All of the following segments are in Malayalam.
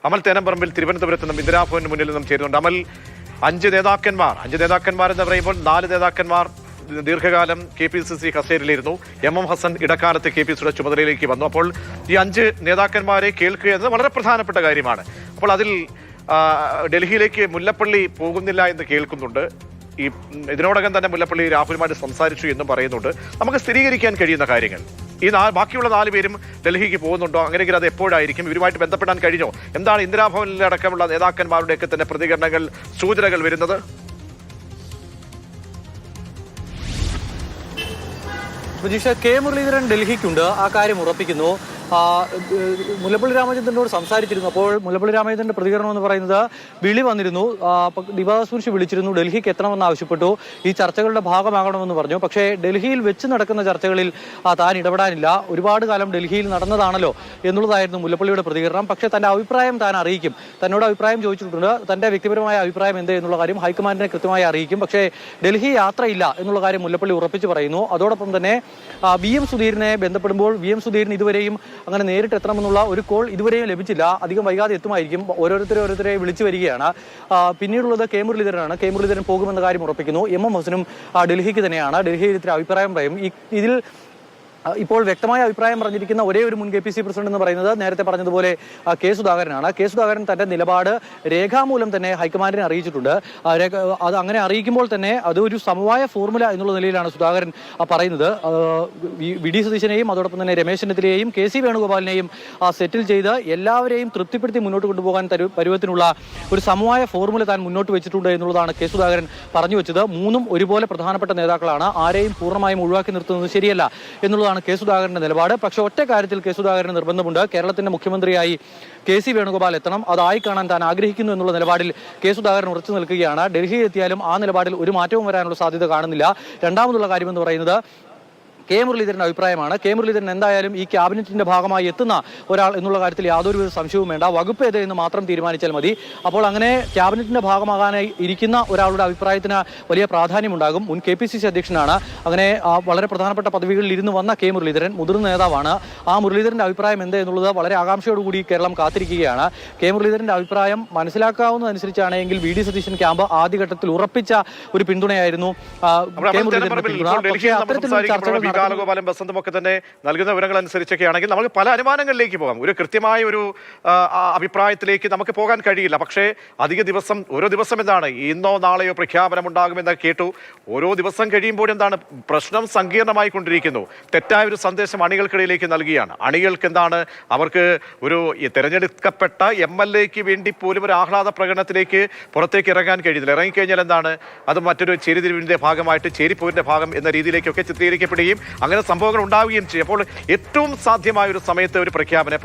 അമൽ തേനമ്പറമ്പിൽ തിരുവനന്തപുരത്ത് നിന്നും ഇന്ദിരാഭവന് മുന്നിൽ നിന്നും ചേരുന്നുണ്ട്. അമൽ, അഞ്ച് നേതാക്കന്മാർ എന്ന് പറയുമ്പോൾ 4 നേതാക്കന്മാർ ദീർഘകാലം KPCC കസേരയിലിരുന്നു. MM ഹസൻ ഇടക്കാലത്ത് KPCCയുടെ ചുമതലയിലേക്ക് വന്നു. അപ്പോൾ ഈ 5 നേതാക്കന്മാരെ കേൾക്കുക എന്നത് വളരെ പ്രധാനപ്പെട്ട കാര്യമാണ്. അപ്പോൾ അതിൽ ഡൽഹിയിലേക്ക് മുല്ലപ്പള്ളി പോകുന്നില്ല എന്ന് കേൾക്കുന്നുണ്ട്. ഇതിനോടകം തന്നെ മുല്ലപ്പള്ളി രാഹുലുമായിട്ട് സംസാരിച്ചു എന്നും പറയുന്നുണ്ട്. നമുക്ക് സ്ഥിരീകരിക്കാൻ കഴിയുന്ന കാര്യങ്ങൾ, ബാക്കിയുള്ള 4 പേരും ഡൽഹിക്ക് പോകുന്നുണ്ടോ? അങ്ങനെയെങ്കിൽ അത് എപ്പോഴായിരിക്കും? ഇവരുമായിട്ട് ബന്ധപ്പെടാൻ കഴിഞ്ഞോ? എന്താണ് ഇന്ദിരാഭവനിലടക്കമുള്ള നേതാക്കന്മാരുടെയൊക്കെ തന്നെ പ്രതികരണങ്ങൾ, സൂചനകൾ വരുന്നത്? കെ മുരളീധരൻ ഡൽഹിക്കുണ്ട്, ആ കാര്യം ഉറപ്പിക്കുന്നു. മുല്ലപ്പള്ളി രാമചന്ദ്രനോട് സംസാരിച്ചിരുന്നു. അപ്പോൾ മുല്ലപ്പള്ളി രാമചന്ദ്രന്റെ പ്രതികരണം എന്ന് പറയുന്നത്, വിളി വന്നിരുന്നു, ദിവാസ്പുരുഷ് വിളിച്ചിരുന്നു, ഡൽഹിക്ക് എത്തണമെന്ന് ആവശ്യപ്പെട്ടു, ഈ ചർച്ചകളുടെ ഭാഗമാകണമെന്ന് പറഞ്ഞു. പക്ഷേ ഡൽഹിയിൽ വെച്ച് നടക്കുന്ന ചർച്ചകളിൽ താൻ ഇടപെടാനില്ല, ഒരുപാട് കാലം ഡൽഹിയിൽ നടന്നതാണല്ലോ എന്നുള്ളതായിരുന്നു മുല്ലപ്പള്ളിയുടെ പ്രതികരണം. പക്ഷേ തന്റെ അഭിപ്രായം താൻ അറിയിക്കും, തന്നോട് അഭിപ്രായം ചോദിച്ചിട്ടുണ്ട്, തന്റെ വ്യക്തിപരമായ അഭിപ്രായം എന്ത് എന്നുള്ള കാര്യം ഹൈക്കമാൻഡിനെ കൃത്യമായി അറിയിക്കും. പക്ഷേ ഡൽഹി യാത്രയില്ല എന്നുള്ള കാര്യം മുല്ലപ്പള്ളി ഉറപ്പിച്ച് പറയുന്നു. അതോടൊപ്പം തന്നെ VM സുധീരനെ ബന്ധപ്പെടുമ്പോൾ VM സുധീരൻ ഇതുവരെയും അങ്ങനെ നേരിട്ട് എത്തണമെന്നുള്ള ഒരു കോൾ ഇതുവരെയും ലഭിച്ചില്ല. അധികം വൈകാതെ എത്തുമായിരിക്കും. ഓരോരുത്തരെ വിളിച്ചു വരികയാണ്. പിന്നീടുള്ളത് കെ മുരളീധരനാണ്. കെ മുരളീധരൻ പോകുമെന്ന കാര്യം ഉറപ്പിക്കുന്നു. MM ഹസനും ഡൽഹിക്ക് തന്നെയാണ്. ഡൽഹിയിൽ ഇത്തിരി അഭിപ്രായം പറയും. ഇതിൽ ഇപ്പോൾ വ്യക്തമായ അഭിപ്രായം പറഞ്ഞിരിക്കുന്ന ഒരേ ഒരു മുൻ KPCC പ്രസിഡന്റ് എന്ന് പറയുന്നത് നേരത്തെ പറഞ്ഞതുപോലെ കെ സുധാകരനാണ്. കെ സുധാകരൻ തന്റെ നിലപാട് രേഖാമൂലം തന്നെ ഹൈക്കമാൻഡിനെ അറിയിച്ചിട്ടുണ്ട്. അത് അങ്ങനെ അറിയിക്കുമ്പോൾ തന്നെ അത് ഒരു സമവായ ഫോർമുല എന്നുള്ള നിലയിലാണ് സുധാകരൻ പറയുന്നത്. VD സതീശനെയും അതോടൊപ്പം തന്നെ രമേശ് ചെന്നിത്തലയെയും KC വേണുഗോപാലിനെയും സെറ്റിൽ ചെയ്ത് എല്ലാവരെയും തൃപ്തിപ്പെടുത്തി മുന്നോട്ട് കൊണ്ടുപോകാൻ പരുവത്തിനുള്ള ഒരു സമവായ ഫോർമുല താൻ മുന്നോട്ട് വെച്ചിട്ടുണ്ട് എന്നുള്ളതാണ് കെ സുധാകരൻ പറഞ്ഞു വെച്ചത്. 3ഉം ഒരുപോലെ പ്രധാനപ്പെട്ട നേതാക്കളാണ്, ആരെയും പൂർണ്ണമായും ഒഴിവാക്കി നിർത്തുന്നത് ശരിയല്ല എന്നുള്ളതാണ് കെ സുധാകരന്റെ നിലപാട്. പക്ഷേ ഒറ്റ കാര്യത്തിൽ കെ സുധാകരന് നിർബന്ധമുണ്ട്, കേരളത്തിന്റെ മുഖ്യമന്ത്രിയായി KC വേണുഗോപാൽ എത്തണം, അതായി കാണാൻ താൻ ആഗ്രഹിക്കുന്നു എന്നുള്ള നിലപാടിൽ കെ സുധാകരൻ ഉറച്ചു നിൽക്കുകയാണ്. ഡൽഹിയിൽ എത്തിയാലും ആ നിലപാടിൽ ഒരു മാറ്റവും വരാനുള്ള സാധ്യത കാണുന്നില്ല. രണ്ടാമതുള്ള കാര്യമെന്ന് പറയുന്നത് കെ മുരളീധരന്റെ അഭിപ്രായമാണ്. കെ മുരളീധരൻ എന്തായാലും ഈ ക്യാബിനറ്റിന്റെ ഭാഗമായി എത്തുന്ന ഒരാൾ എന്നുള്ള കാര്യത്തിൽ യാതൊരുവിധ സംശയവും വേണ്ട. വകുപ്പ് ഏത് എന്ന് മാത്രം തീരുമാനിച്ചാൽ മതി. അപ്പോൾ അങ്ങനെ ക്യാബിനറ്റിന്റെ ഭാഗമാകാനായി ഇരിക്കുന്ന ഒരാളുടെ അഭിപ്രായത്തിന് വലിയ പ്രാധാന്യമുണ്ടാകും. മുൻ KPCC അധ്യക്ഷനാണ്. അങ്ങനെ വളരെ പ്രധാനപ്പെട്ട പദവികളിൽ ഇരുന്ന് വന്ന കെ മുരളീധരൻ മുതിർന്ന നേതാവാണ്. ആ മുരളീധരന്റെ അഭിപ്രായം എന്ത് എന്നുള്ളത് വളരെ ആകാംക്ഷയോടുകൂടി കേരളം കാത്തിരിക്കുകയാണ്. കെ മുരളീധരന്റെ അഭിപ്രായം മനസ്സിലാക്കാവുന്നതനുസരിച്ചാണെങ്കിൽ VD സതീശൻ ക്യാമ്പ് ആദ്യഘട്ടത്തിൽ ഉറപ്പിച്ച ഒരു പിന്തുണയായിരുന്നു കെ മുരളീധരന്റെ പിന്തുണ. പക്ഷേ അത്തരത്തിലുള്ള ചർച്ചകൾ ബാലഗോപാലും ബസന്തും ഒക്കെ തന്നെ നൽകുന്ന വിവരങ്ങൾ അനുസരിച്ചൊക്കെ ആണെങ്കിൽ നമുക്ക് പല അനുമാനങ്ങളിലേക്ക് പോകാം. ഒരു കൃത്യമായ ഒരു അഭിപ്രായത്തിലേക്ക് നമുക്ക് പോകാൻ കഴിയില്ല. പക്ഷേ ഓരോ ദിവസം എന്താണ്, ഇന്നോ നാളെയോ പ്രഖ്യാപനം ഉണ്ടാകുമെന്ന് കേട്ടു. ഓരോ ദിവസം കഴിയുമ്പോൾ എന്താണ് പ്രശ്നം സങ്കീർണമായി കൊണ്ടിരിക്കുന്നു. തെറ്റായ ഒരു സന്ദേശം അണികൾക്കിടയിലേക്ക് നൽകുകയാണ്. അണികൾക്ക് എന്താണ്, അവർക്ക് ഒരു തെരഞ്ഞെടുക്കപ്പെട്ട MLAക്ക് വേണ്ടി പോലും ഒരു ആഹ്ലാദ പ്രകടനത്തിലേക്ക് പുറത്തേക്ക് ഇറങ്ങാൻ കഴിയുന്നില്ല. ഇറങ്ങിക്കഴിഞ്ഞാൽ എന്താണ്, അത് മറ്റൊരു ചേരിതിരിവിന്റെ ഭാഗമായിട്ട് ചേരിപ്പോരിന്റെ ഭാഗം എന്ന രീതിയിലേക്കൊക്കെ ചിത്രീകരിക്കപ്പെടുകയും അങ്ങനെ സംഭവങ്ങൾ ഉണ്ടാവുകയും ചെയ്യും. അപ്പോൾ ഏറ്റവും സാധ്യമായ ഒരു സമയത്ത് ഒരു പ്രഖ്യാപനം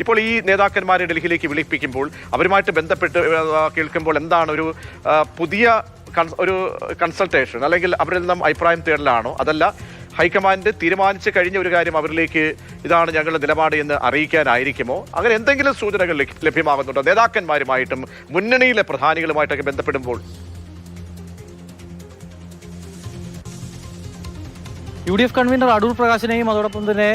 ഇപ്പോൾ ഈ നേതാക്കന്മാരെ ഡൽഹിയിലേക്ക് വിളിപ്പിക്കുമ്പോൾ അവരുമായിട്ട് ബന്ധപ്പെട്ട് കേൾക്കുമ്പോൾ എന്താണ് ഒരു പുതിയ ഒരു കൺസൾട്ടേഷൻ അല്ലെങ്കിൽ അവരിൽ നിന്നും അഭിപ്രായം തേടലാണോ, അതല്ല ഹൈക്കമാൻഡ് തീരുമാനിച്ചു കഴിഞ്ഞ ഒരു കാര്യം അവരിലേക്ക് ഇതാണ് ഞങ്ങളുടെ നിലപാട് എന്ന് അറിയിക്കാനായിരിക്കുമോ? അങ്ങനെ എന്തെങ്കിലും സൂചനകൾ ലഭ്യമാകുന്നുണ്ടോ നേതാക്കന്മാരുമായിട്ടും മുന്നണിയിലെ പ്രധാനികളുമായിട്ടൊക്കെ ബന്ധപ്പെടുമ്പോൾ? UDF കൺവീനർ അടൂർ പ്രകാശിനെയും അതോടൊപ്പം തന്നെ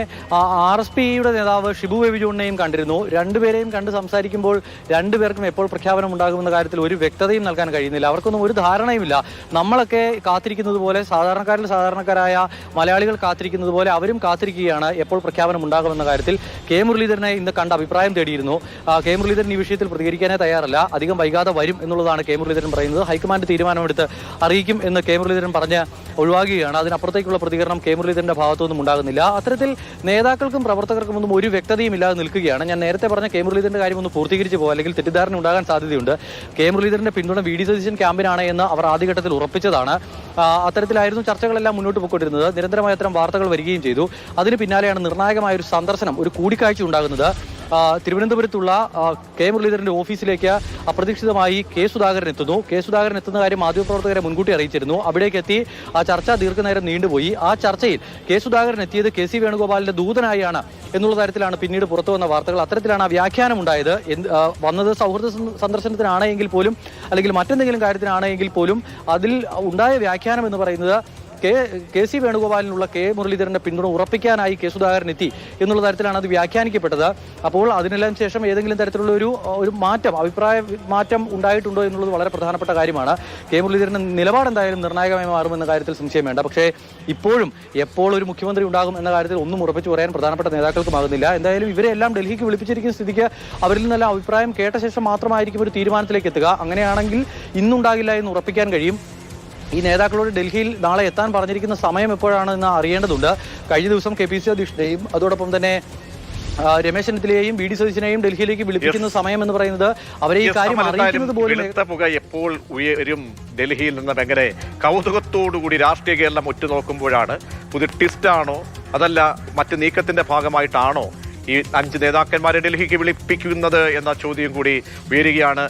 RSPയുടെ നേതാവ് ഷിബു ബേബി ജോണിനെയും കണ്ടിരുന്നു. രണ്ടുപേരെയും കണ്ട് സംസാരിക്കുമ്പോൾ രണ്ടുപേർക്കും എപ്പോൾ പ്രഖ്യാപനം ഉണ്ടാകുമെന്ന കാര്യത്തിൽ ഒരു വ്യക്തതയും നൽകാൻ കഴിയുന്നില്ല. അവർക്കൊന്നും ഒരു ധാരണയുമില്ല. നമ്മളൊക്കെ കാത്തിരിക്കുന്നത് പോലെ, സാധാരണക്കാരായ മലയാളികൾ കാത്തിരിക്കുന്നത് പോലെ അവരും കാത്തിരിക്കുകയാണ് എപ്പോൾ പ്രഖ്യാപനം ഉണ്ടാകുമെന്ന കാര്യത്തിൽ. കെ മുരളീധരനെ ഇന്ന് കണ്ട അഭിപ്രായം തേടിയിരുന്നു. കെ മുരളീധരൻ ഈ വിഷയത്തിൽ പ്രതികരിക്കാനേ തയ്യാറല്ല. അധികം വൈകാതെ വരും എന്നുള്ളതാണ് കെ മുരളീധരൻ പറയുന്നത്. ഹൈക്കമാൻഡ് തീരുമാനമെടുത്ത് അറിയിക്കും എന്ന് കെ മുരളീധരൻ പറഞ്ഞ് ഒഴിവാക്കുകയാണ്. അതിനപ്പുറത്തേക്കുള്ള പ്രതികരണം കെ മുരളീധരന്റെ ഭാഗത്തുനിന്നും ഉണ്ടാകുന്നില്ല. അത്തരത്തിൽ നേതാക്കൾക്കും പ്രവർത്തകർക്കും ഒന്നും ഒരു വ്യക്തതയും ഇല്ലാതെ നിൽക്കുകയാണ്. ഞാൻ നേരത്തെ പറഞ്ഞ കെ മുരളീധരന്റെ കാര്യം ഒന്ന് പൂർത്തീകരിച്ച് പോകാം, അല്ലെങ്കിൽ തെറ്റിദ്ധാരണ ഉണ്ടാകാൻ സാധ്യതയുണ്ട്. കെ മുരളീധരന്റെ പിന്തുണ VD സതീശൻ ക്യാമ്പിനാണ് എന്ന് അവർ ആദ്യഘട്ടത്തിൽ ഉറപ്പിച്ചതാണ്. അത്തരത്തിലായിരുന്നു ചർച്ചകളെല്ലാം മുന്നോട്ട് പോയിക്കൊണ്ടിരുന്നത്. നിരന്തരമായ അത്തരം വാർത്തകൾ വരികയും ചെയ്തു. അതിന് പിന്നാലെയാണ് നിർണായകമായ ഒരു സന്ദർശനം, ഒരു കൂടിക്കാഴ്ച ഉണ്ടാകുന്നത്. തിരുവനന്തപുരത്തുള്ള കെ മുരളീധരന്റെ ഓഫീസിലേക്ക് അപ്രതീക്ഷിതമായി കെ സുധാകരൻ എത്തുന്നു. കെ സുധാകരൻ എത്തുന്ന കാര്യം മാധ്യമപ്രവർത്തകരെ മുൻകൂട്ടി അറിയിച്ചിരുന്നു. അവിടേക്ക് എത്തി ആ ചർച്ച ദീർഘനേരം നീണ്ടുപോയി. ആ ചർച്ചയിൽ കെ സുധാകരൻ എത്തിയത് KC വേണുഗോപാലിന്റെ ദൂതനായാണ് എന്നുള്ള തരത്തിലാണ് പിന്നീട് പുറത്തു വന്ന വാർത്തകൾ. അത്തരത്തിലാണ് ആ വ്യാഖ്യാനം ഉണ്ടായത്. വന്നത് സൗഹൃദ സന്ദർശനത്തിനാണെങ്കിൽ പോലും അല്ലെങ്കിൽ മറ്റെന്തെങ്കിലും കാര്യത്തിനാണെങ്കിൽ പോലും അതിൽ ഉണ്ടായ വ്യാഖ്യാനം എന്ന് പറയുന്നത് കെ സി വേണുഗോപാലിനുള്ള കെ മുരളീധരന്റെ പിന്തുണ ഉറപ്പിക്കാനായി കെ സുധാകരൻ എത്തി എന്നുള്ള തരത്തിലാണ് അത് വ്യാഖ്യാനിക്കപ്പെട്ടത്. അപ്പോൾ അതിനെല്ലാം ശേഷം ഏതെങ്കിലും തരത്തിലുള്ള ഒരു മാറ്റം, അഭിപ്രായ മാറ്റം ഉണ്ടായിട്ടുണ്ടോ എന്നുള്ളത് വളരെ പ്രധാനപ്പെട്ട കാര്യമാണ്. കെ മുരളീധരന്റെ നിലപാട് എന്തായാലും നിർണായകമായി മാറുമെന്ന കാര്യത്തിൽ സംശയം വേണ്ട. പക്ഷേ ഇപ്പോഴും എപ്പോൾ ഒരു മുഖ്യമന്ത്രി ഉണ്ടാകും എന്ന കാര്യത്തിൽ ഒന്നും ഉറപ്പിച്ചു പറയാൻ പ്രധാനപ്പെട്ട നേതാക്കൾക്കുമാകുന്നില്ല. എന്തായാലും ഇവരെല്ലാം ഡൽഹിക്ക് വിളിപ്പിച്ചിരിക്കുന്ന സ്ഥിതിക്ക് അവരിൽ നിന്നെല്ലാം അഭിപ്രായം കേട്ട ശേഷം മാത്രമായിരിക്കും ഒരു തീരുമാനത്തിലേക്ക് എത്തുക. അങ്ങനെയാണെങ്കിൽ ഇന്നുണ്ടാകില്ല എന്ന് ഉറപ്പിക്കാൻ കഴിയും. ഈ നേതാക്കളോട് ഡൽഹിയിൽ നാളെ എത്താൻ പറഞ്ഞിരിക്കുന്ന സമയം എപ്പോഴാണെന്ന് അറിയേണ്ടതുണ്ട്. കഴിഞ്ഞ ദിവസം KPCC അധ്യക്ഷനെയും അതോടൊപ്പം തന്നെ രമേശ് ചെന്നിത്തലയെയും വി ഡി സതീശനെയും ഡൽഹിയിലേക്ക് വിളിപ്പിക്കുന്ന സമയം എന്ന് പറയുന്നത് അവരെ ഈ കാര്യം അറിയിക്കുന്നത് പോലും പുക എപ്പോൾ ഉയരും ഡൽഹിയിൽ നിന്നും എങ്ങനെ കൗതുകത്തോടുകൂടി രാഷ്ട്രീയ കേരളം ഉറ്റുനോക്കുമ്പോഴാണ് പുതിയ ട്വിസ്റ്റാണോ അതല്ല മറ്റ് നീക്കത്തിന്റെ ഭാഗമായിട്ടാണോ ഈ 5 നേതാക്കന്മാരെ ഡൽഹിക്ക് വിളിപ്പിക്കുന്നത് എന്ന ചോദ്യം കൂടി ഉയരുകയാണ്.